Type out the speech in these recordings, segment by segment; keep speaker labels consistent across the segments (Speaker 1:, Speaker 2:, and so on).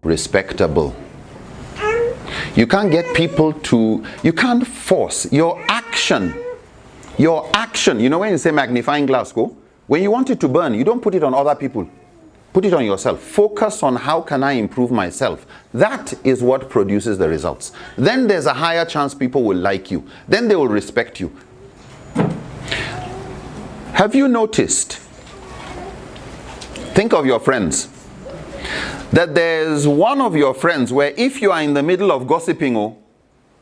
Speaker 1: respectable. You can't get people to, you can't force your action. Your action, you know when you say magnifying glass, go, when you want it to burn, you don't put it on other people. Put it on yourself. Focus on how can I improve myself. That is what produces the results. Then there's a higher chance people will like you. Then they will respect you. Have you noticed, think of your friends, that there's one of your friends where if you are in the middle of gossiping, oh,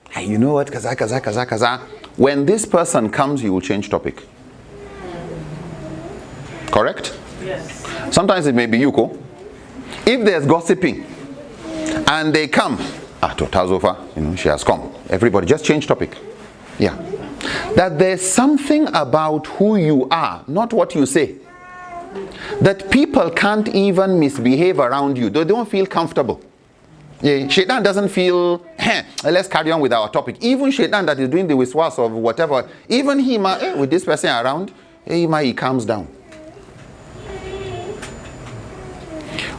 Speaker 1: hey, you know what, kaza, when this person comes, you will change topic. Correct?
Speaker 2: Yes.
Speaker 1: Sometimes it may be you, Ko. If there's gossiping and they come, to Tazofa, you know, she has come. Everybody just change topic. Yeah. That there's something about who you are, not what you say. That people can't even misbehave around you. They don't feel comfortable. Yeah, Shaitan doesn't feel, let's carry on with our topic. Even Shaitan that is doing the wiswas of whatever, even he, with this person around, he calms down.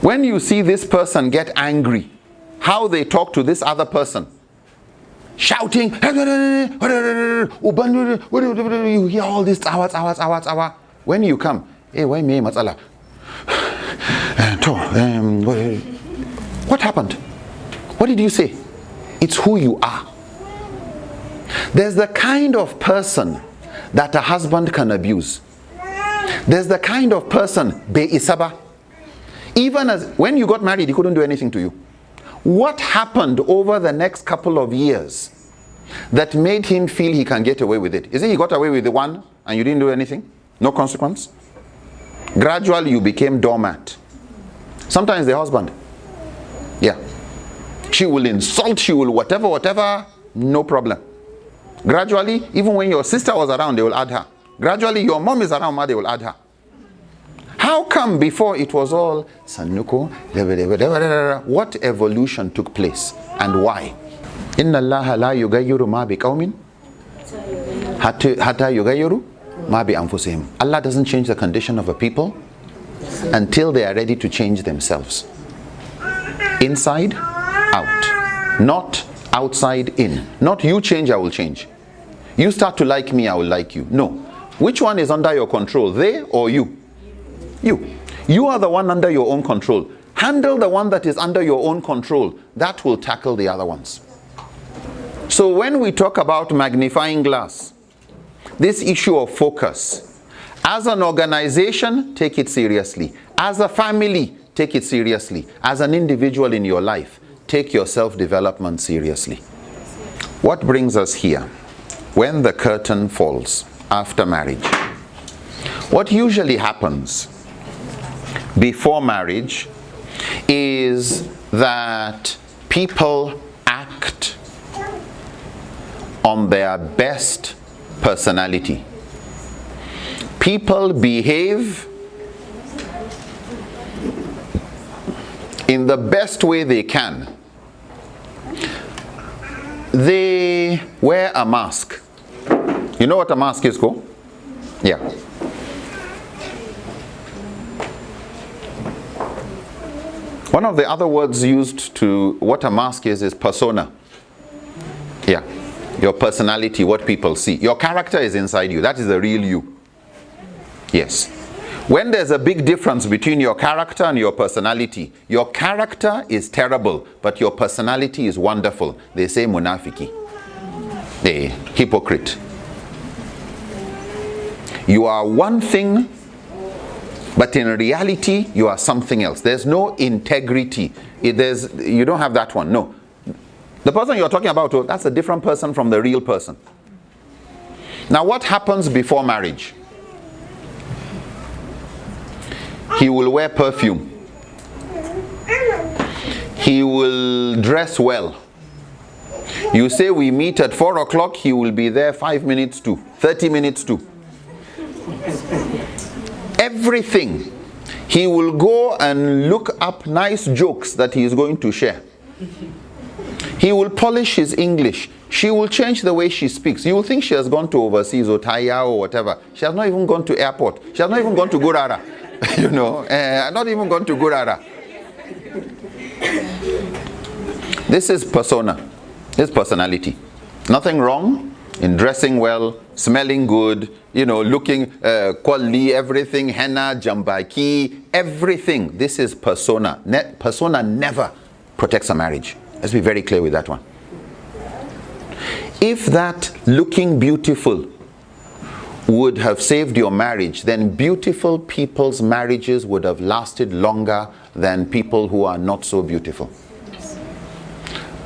Speaker 1: When you see this person get angry, how they talk to this other person, shouting, you hear all this, when you come, why me, matsala? What happened? What did you say? It's who you are. There's the kind of person that a husband can abuse. There's the kind of person, be-isaba. Even as when you got married, he couldn't do anything to you. What happened over the next couple of years that made him feel he can get away with it? Is it he got away with the one and you didn't do anything? No consequence? Gradually you became doormat. Sometimes the husband. Yeah. She will insult, she will whatever, no problem. Gradually, even when your sister was around, they will add her. Gradually, your mom is around, they will add her. How come before it was all Sanuko? What evolution took place and why? Inna Allah la yugayyiru ma bi qaumin hatta yugayyiru ma bi anfusihim. Allah doesn't change the condition of a people until they are ready to change themselves. Inside, out. Not outside, in. Not you change, I will change. You start to like me, I will like you. No. Which one is under your control, they or you? You. You are the one under your own control. Handle the one that is under your own control. That will tackle the other ones. So when we talk about magnifying glass, this issue of focus, as an organization, take it seriously. As a family, take it seriously. As an individual in your life, take your self-development seriously. What brings us here? When the curtain falls after marriage, what usually happens before marriage is that people act on their best personality. People behave in the best way they can. They wear a mask. You know what a mask is, Ko? Yeah. One of the other words used to what a mask is persona. Yeah. Your personality, what people see. Your character is inside you. That is the real you. Yes. When there's a big difference between your character and your personality, your character is terrible, but your personality is wonderful. They say munafiki. They hypocrite. You are one thing, but in reality, you are something else. There's no integrity. You don't have that one. No. The person you're talking about, that's a different person from the real person. Now, what happens before marriage? He will wear perfume. He will dress well. You say we meet at 4 o'clock, he will be there 5 minutes to, 30 minutes to. Everything. He will go and look up nice jokes that he is going to share. He will polish his English. She will change the way she speaks. You will think she has gone to overseas or Thailand or whatever. She has not even gone to airport. She has not even gone to Gurara. You know, not even gone to Gurara. This is persona. This is personality. Nothing wrong in dressing well, smelling good, you know, looking quality, everything, henna, jambaki, everything. This is persona. Persona never protects a marriage. Let's be very clear with that one. If that looking beautiful would have saved your marriage, then beautiful people's marriages would have lasted longer than people who are not so beautiful.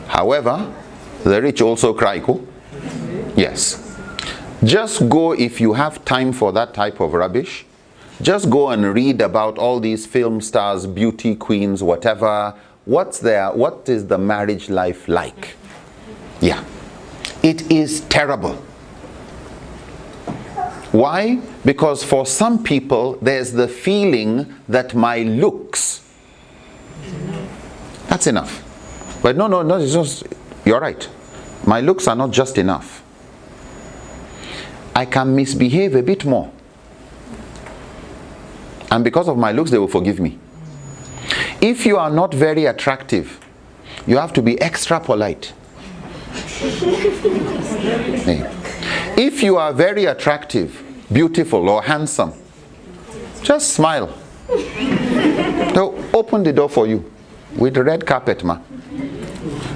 Speaker 1: However, the rich also cry. Yes. Just go, if you have time for that type of rubbish, just go and read about all these film stars, beauty queens, whatever. What is the marriage life like? Yeah. It is terrible. Why? Because for some people, there's the feeling that my looks, that's enough. But no, it's just, you're right. My looks are not just enough. I can misbehave a bit more. And because of my looks, they will forgive me. If you are not very attractive, you have to be extra polite. If you are very attractive, beautiful or handsome, just smile. They'll open the door for you with the red carpet, ma.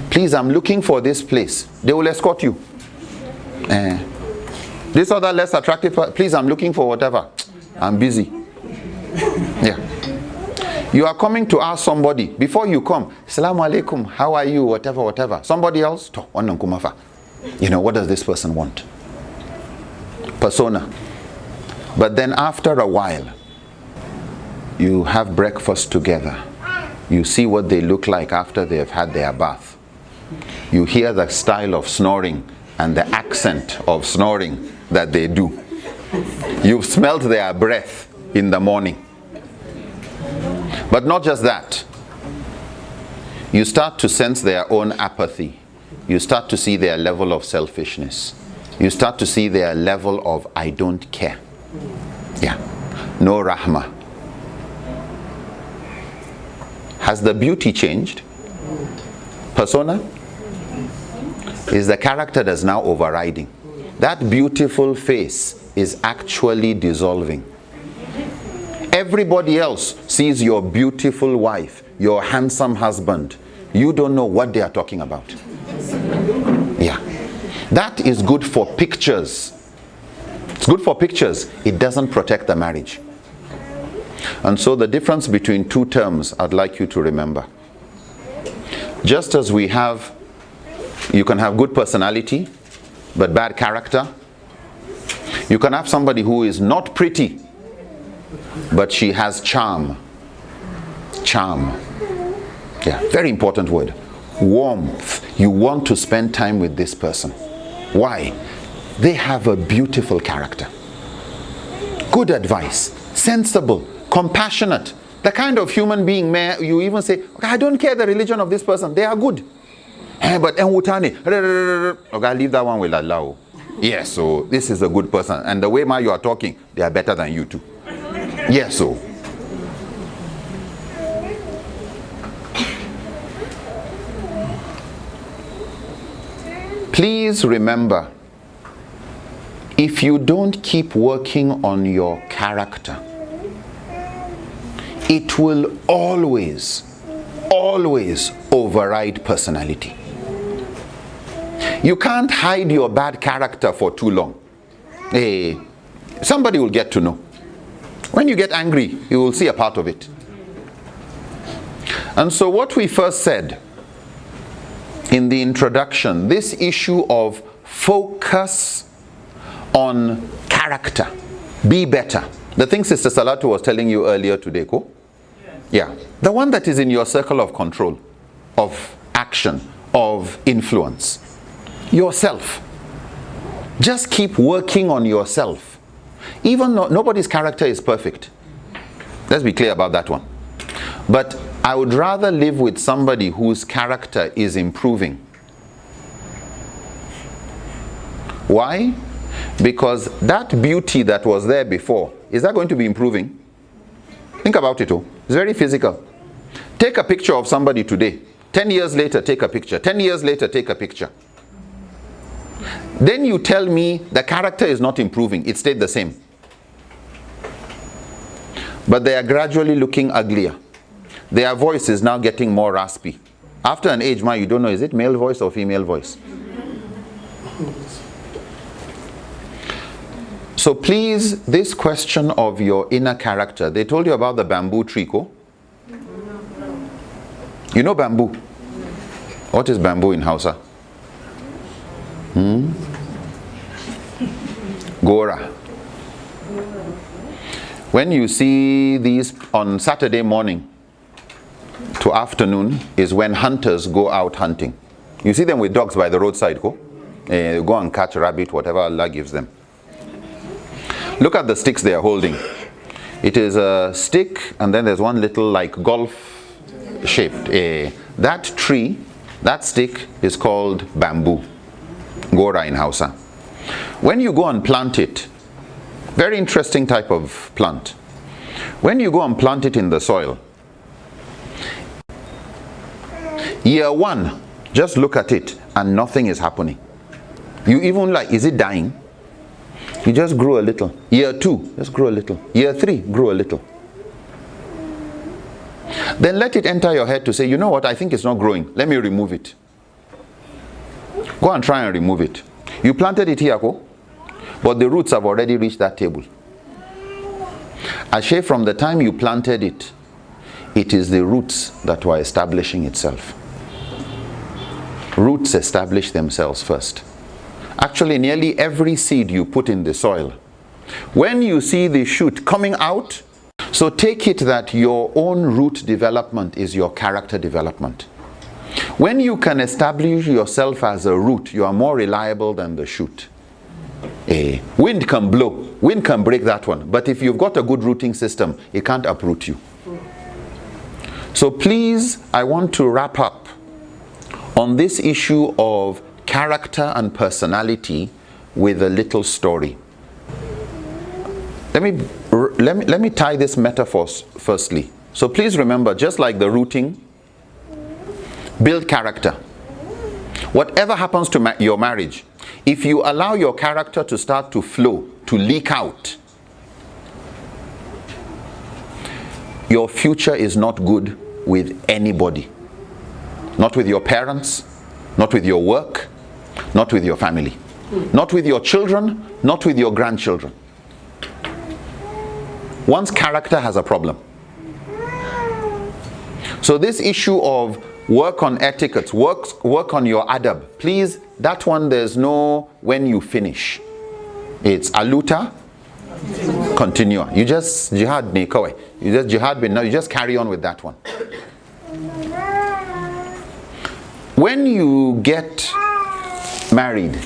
Speaker 1: Please, I'm looking for this place. They will escort you. This other less attractive, please, I'm looking for whatever. I'm busy. Yeah. You are coming to ask somebody, before you come, Assalamu alaikum, how are you, whatever. Somebody else, you know, what does this person want? Persona. But then after a while, you have breakfast together. You see what they look like after they have had their bath. You hear the style of snoring and the accent of snoring that they do. You've smelled their breath in the morning. But not just that. You start to sense their own apathy. You start to see their level of selfishness. You start to see their level of I don't care. Yeah. No rahmah. Has the beauty changed? Persona? Is the character that's now overriding. That beautiful face is actually dissolving. Everybody else sees your beautiful wife, your handsome husband. You don't know what they are talking about. Yeah. That is good for pictures. It's good for pictures. It doesn't protect the marriage. And so the difference between two terms I'd like you to remember. Just as we have, you can have good personality, but bad character. You can have somebody who is not pretty, but she has charm. Charm. Yeah, very important word. Warmth. You want to spend time with this person. Why? They have a beautiful character. Good advice. Sensible. Compassionate. The kind of human being you even say, okay, I don't care the religion of this person. They are good. But okay, leave that one with Allah. Yes, so this is a good person. And the way you are talking, they are better than you too. Yes, so. Please remember, if you don't keep working on your character, it will always override personality. You can't hide your bad character for too long. Somebody will get to know. When you get angry, you will see a part of it. And so what we first said in the introduction, this issue of focus on character, be better. The thing Sister Salatu was telling you earlier today, Ko? Yeah. The one that is in your circle of control, of action, of influence. Yourself. Just keep working on yourself. Even though nobody's character is perfect. Let's be clear about that one. But I would rather live with somebody whose character is improving. Why? Because that beauty that was there before, is that going to be improving? Think about it all. It's very physical. Take a picture of somebody today 10 years later, take a picture. 10 years later, take a picture. Then you tell me the character is not improving. It stayed the same. But they are gradually looking uglier. Their voice is now getting more raspy. After an age, you don't know, is it male voice or female voice? So please, this question of your inner character, they told you about the bamboo tree, ko? You know bamboo? What is bamboo in Hausa? Gora. When you see these on Saturday morning to afternoon is when hunters go out hunting. You see them with dogs by the roadside, go? Go and catch a rabbit, whatever Allah gives them. Look at the sticks they are holding. It is a stick and then there's one little like golf shaped. That tree, that stick is called bamboo. Gora in Hausa. When you go and plant it, very interesting type of plant. When you go and plant it in the soil, year one, just look at it and nothing is happening. You even like, is it dying? You just grow a little. Year two, just grow a little. Year three, grow a little. Then let it enter your head to say, you know what, I think it's not growing. Let me remove it. Go and try and remove it. You planted it here, but the roots have already reached that table. Ashe, from the time you planted it, it is the roots that were establishing itself. Roots establish themselves first. Actually, nearly every seed you put in the soil, when you see the shoot coming out, so take it that your own root development is your character development. When you can establish yourself as a root, you are more reliable than the shoot. Wind can blow, wind can break that one, but if you've got a good rooting system, it can't uproot you. So please, I want to wrap up on this issue of character and personality with a little story. Let me tie this metaphor firstly. So please remember, just like the rooting, build character. Whatever happens to your marriage, if you allow your character to start to flow, to leak out, your future is not good with anybody. Not with your parents, not with your work, not with your family, not with your children, not with your grandchildren. One's character has a problem. So this issue of work on etiquette, work on your adab, please, that one there's no when you finish. It's aluta, continue. You just jihad nikowe. You just jihad bin now, you just carry on with that one. When you get married,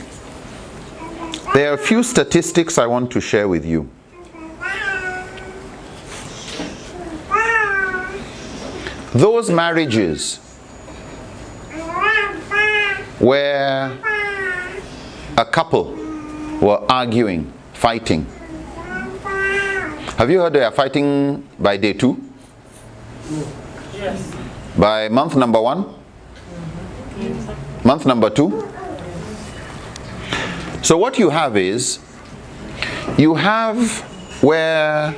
Speaker 1: there are a few statistics I want to share with you. Those marriages where a couple were arguing, fighting. Have you heard they are fighting by day 2?
Speaker 2: Yes.
Speaker 1: By month number 1? Month number 2? So what you have is, you have where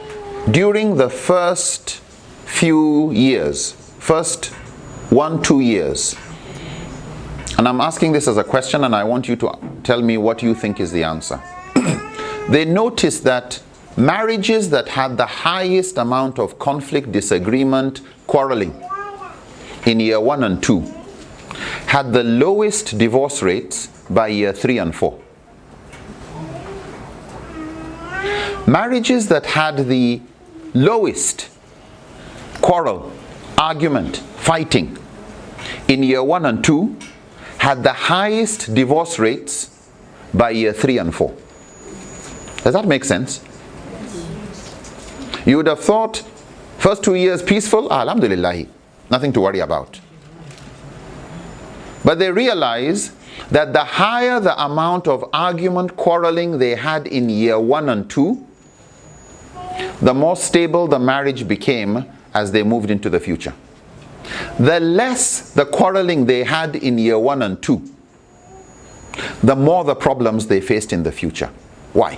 Speaker 1: during the first few years, first 1-2 years, and I'm asking this as a question and I want you to tell me what you think is the answer. They noticed that marriages that had the highest amount of conflict, disagreement, quarreling in year 1 and 2 had the lowest divorce rates by year 3 and 4. Marriages that had the lowest quarrel, argument, fighting in year 1 and 2 had the highest divorce rates by year 3 and 4. Does that make sense? You would have thought first 2 years peaceful, alhamdulillah, nothing to worry about. But they realize that the higher the amount of argument, quarreling they had in year 1 and 2, the more stable the marriage became as they moved into the future. the less the quarreling they had in year 1 and 2, the more the problems they faced in the future. Why?